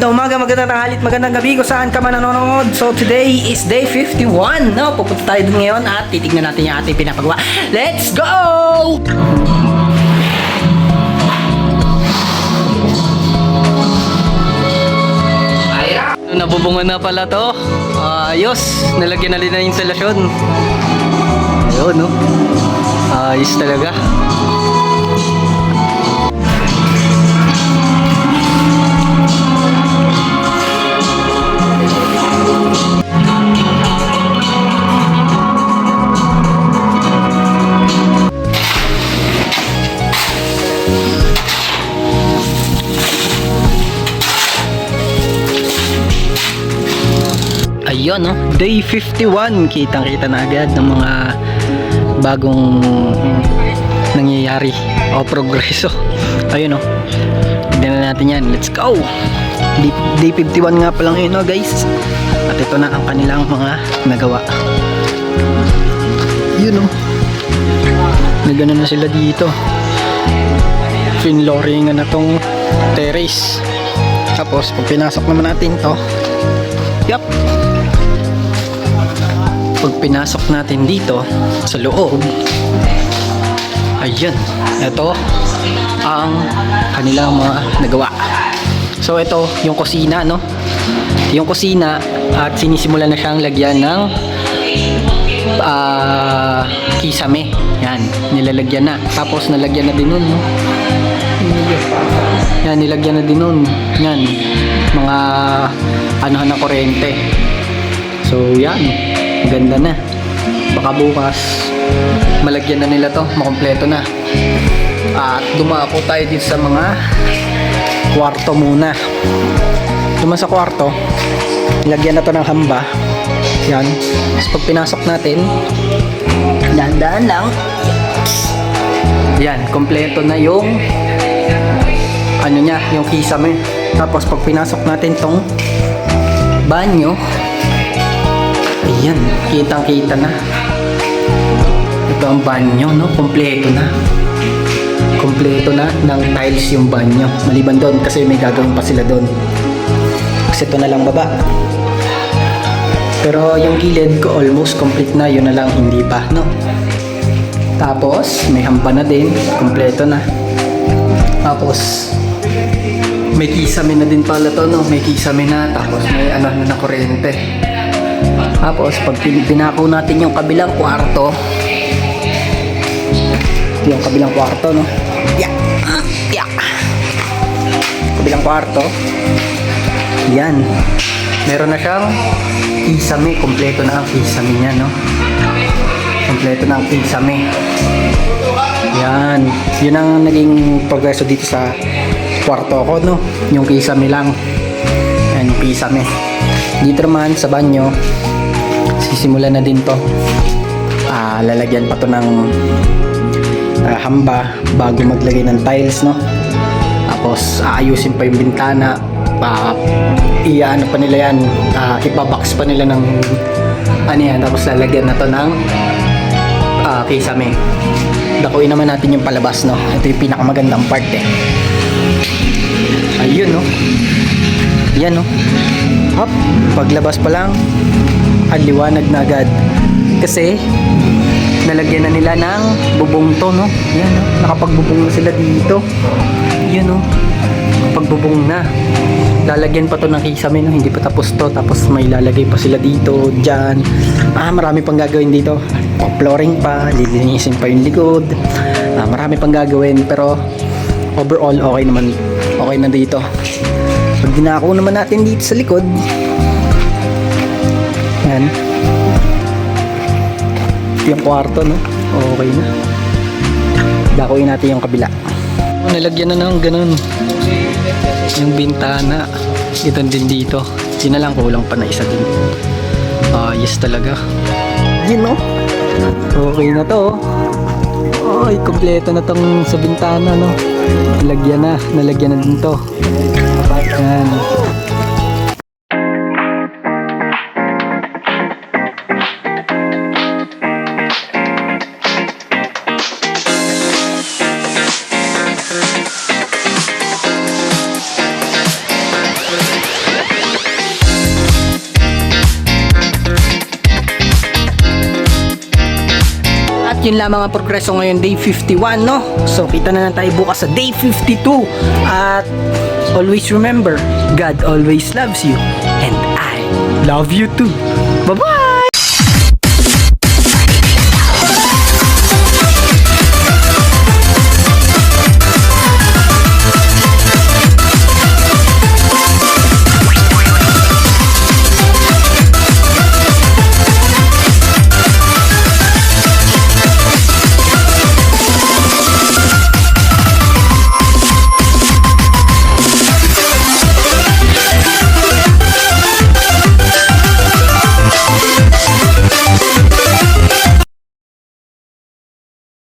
Magandang umaga, magandang tanghali, magandang gabi kung saan ka man nanonood. So today is day 51, no? Pupunta tayo dun ngayon at titignan natin yung ating pinapagawa. Let's go! Nabubungan na pala to. Ayos, nalagyan na rin na yung instalasyon. Ayun, no? Ayos talaga. Ayun, no? Day 51, kitang-kita na agad ng mga bagong nangyayari o progreso. Ayun, no? Tignan na natin yan. Let's go! Day 51 nga pa lang yun, no, guys? At ito na ang kanilang mga nagawa. Yun, no? Nagano na sila dito. Finlooringan na tong terrace. Tapos, pag pinasok naman natin to, yup! Pag pinasok natin dito sa loob, ayan, ito ang kanilang mga nagawa. So ito yung kusina, no? Yung kusina, at sinisimula na siyang lagyan ng kisame. Yan, nilalagyan na. Tapos nalagyan na din nun, no? Yan, nilagyan na din nun. Yan, mga anuhan ng kuryente. So yan, ganda na. Baka bukas malagyan na nila to, makompleto na. At dumako tayo dito sa mga kwarto muna. Duman sa kwarto, lagyan na to ng hamba. Yan. Tapos pag pinasok natin, dahan-dahan lang. Yan, kompleto na yung ano niya, yung kisame. Tapos pag pinasok natin tong banyo, ayan, kitang-kita na. Ito ang banyo, no? Kompleto na. Kompleto na ng tiles yung banyo. Maliban doon kasi may gagawin pa sila doon. Kasi ito na lang baba. Pero yung gilid ko almost complete na. Yun na lang hindi pa, no? Tapos may hampa na din. Kompleto na. Tapos may kisame na din pala to, no? May kisame na. Tapos may ano na kuryente. Tapos pag pinako natin yung kabilang kwarto, yung kabilang kwarto, no? Yeah. Yeah. Kabilang kwarto, yan, meron na siyang kisame. Kompleto na ang kisame niya, no? Kompleto na ang kisame. Yan, yun ang naging progreso dito sa kwarto ko, no? Yung kisame lang. Yan, yung kisame. Dito naman sa banyo, sisimula na din to. Lalagyan pa to ng hamba bago maglagay ng tiles, no? Tapos aayusin pa yung bintana. Iyaano pa nila yan, ipabox pa nila ng ano yan. Tapos lalagyan na to ng kisame. Dakuin naman natin yung palabas, no? Ito yung pinakamagandang part, eh. Ayun, no? Yan, no? Hop, paglabas pa lang, ang liwanag na agad. Kasi nalagyan na nila ng bubong to, no? Yan, no? Nakapagbubong na sila dito. Yan, no? Pagbubong na. Lalagyan pa to ng kisame, no? Hindi pa tapos to. Tapos may lalagay pa sila dito, dyan. Marami pang gagawin dito. Flooring pa, lilinisin pa yung likod. Marami pang gagawin. Pero overall, okay naman. Okay na dito. Pag dinako naman natin dito sa likod, yan, yung kwarto, no? Okay na. Dakuin natin yung kabila. Nilagyan na ng ganun yung bintana. Ito din dito. Yun na lang, kulang pa na isa din. Yes talaga. Yun, no? Okay na to. Ay, kompleto na tong sa bintana, no? Nalagyan na din to. Yan. yun lamang ang progreso ngayon, day 51, no? So, kita na lang tayo bukas sa day 52. At always remember, God always loves you. And I love you too. Bye-bye!